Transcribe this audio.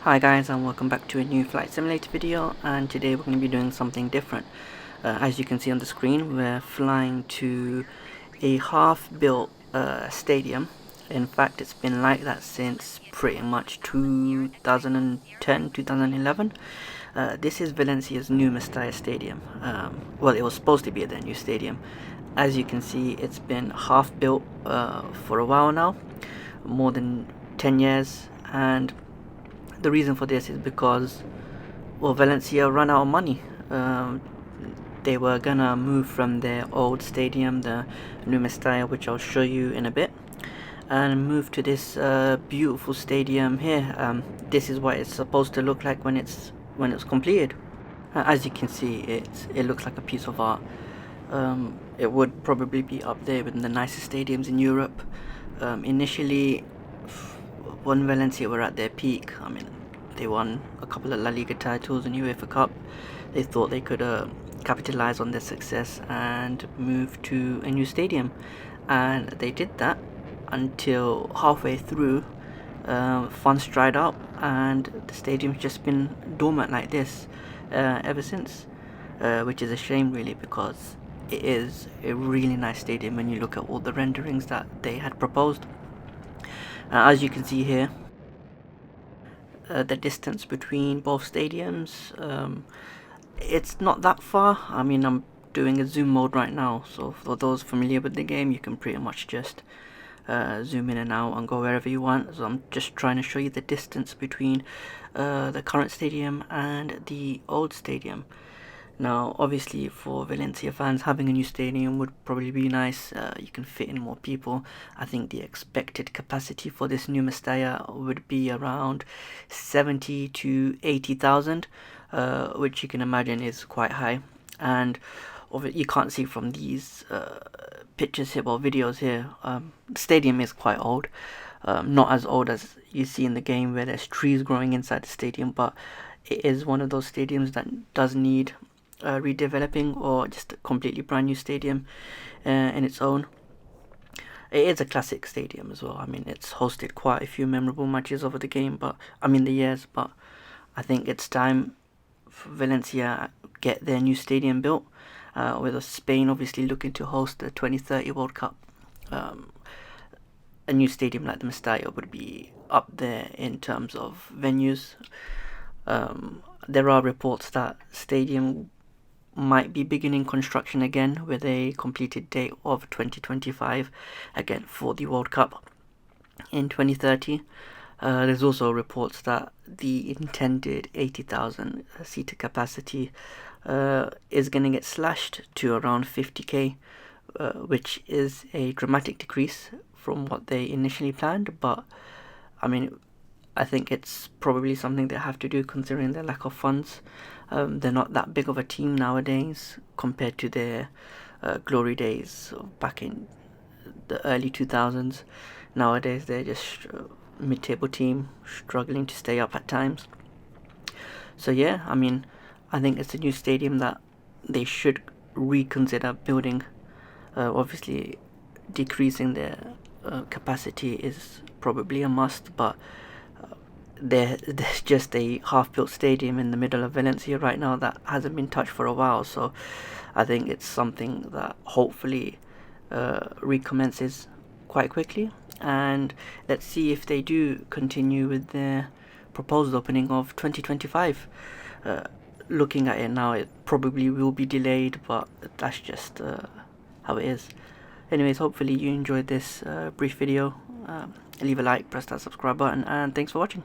Hi guys, and welcome back to a new flight simulator video, and today we're going to be doing something different. As you can see on the screen, we're flying to a half-built stadium. In fact, it's been like that since pretty much 2010, 2011. This is Valencia's new Mestalla Stadium. Well, it was supposed to be their new stadium. As you can see, it's been half-built for a while now, more than 10 years, and the reason for this is because, well, Valencia ran out of money. They were gonna move from their old stadium, the new Mestalla, which I'll show you in a bit, and move to this beautiful stadium here. This is what it's supposed to look like when it's completed. As you can see, it looks like a piece of art. It would probably be up there with the nicest stadiums in Europe. Initially, when Valencia were at their peak, I mean, they won a couple of La Liga titles and UEFA Cup. They thought they could capitalize on their success and move to a new stadium, and they did that until halfway through, funds dried up, and the stadium's just been dormant like this ever since, which is a shame really, because it is a really nice stadium when you look at all the renderings that they had proposed. As you can see here, the distance between both stadiums, it's not that far. I mean, I'm doing a zoom mode right now, so for those familiar with the game, you can pretty much just zoom in and out and go wherever you want. So I'm just trying to show you the distance between the current stadium and the old stadium. Now, obviously, for Valencia fans, having a new stadium would probably be nice. You can fit in more people. I think the expected capacity for this new Mestalla would be around 70 to 80,000, which you can imagine is quite high. And you can't see from these pictures here, well, videos here, the stadium is quite old. Not as old as you see in the game where there's trees growing inside the stadium, but it is one of those stadiums that does need redeveloping, or just a completely brand new stadium in its own. It is a classic stadium as well. I mean, it's hosted quite a few memorable matches over the years, but I think it's time for Valencia get their new stadium built, with Spain obviously looking to host the 2030 World Cup. A new stadium like the Mestalla would be up there in terms of venues. There are reports that stadium might be beginning construction again, with a completed date of 2025 again for the World Cup in 2030. There's also reports that the intended 80,000 seater capacity is going to get slashed to around 50k, which is a dramatic decrease from what they initially planned. But I mean, I think it's probably something they have to do considering their lack of funds. They're not that big of a team nowadays compared to their glory days back in the early 2000s. Nowadays they're just a mid-table team struggling to stay up at times. So yeah, I mean, I think it's a new stadium that they should reconsider building. Obviously, decreasing their capacity is probably a must, but there's just a half-built stadium in the middle of Valencia right now that hasn't been touched for a while. So I think it's something that hopefully recommences quite quickly, and let's see if they do continue with their proposed opening of 2025. Looking at it now, it probably will be delayed, but that's just how it is. Anyways, hopefully you enjoyed this brief video. Leave a like, press that subscribe button, and thanks for watching.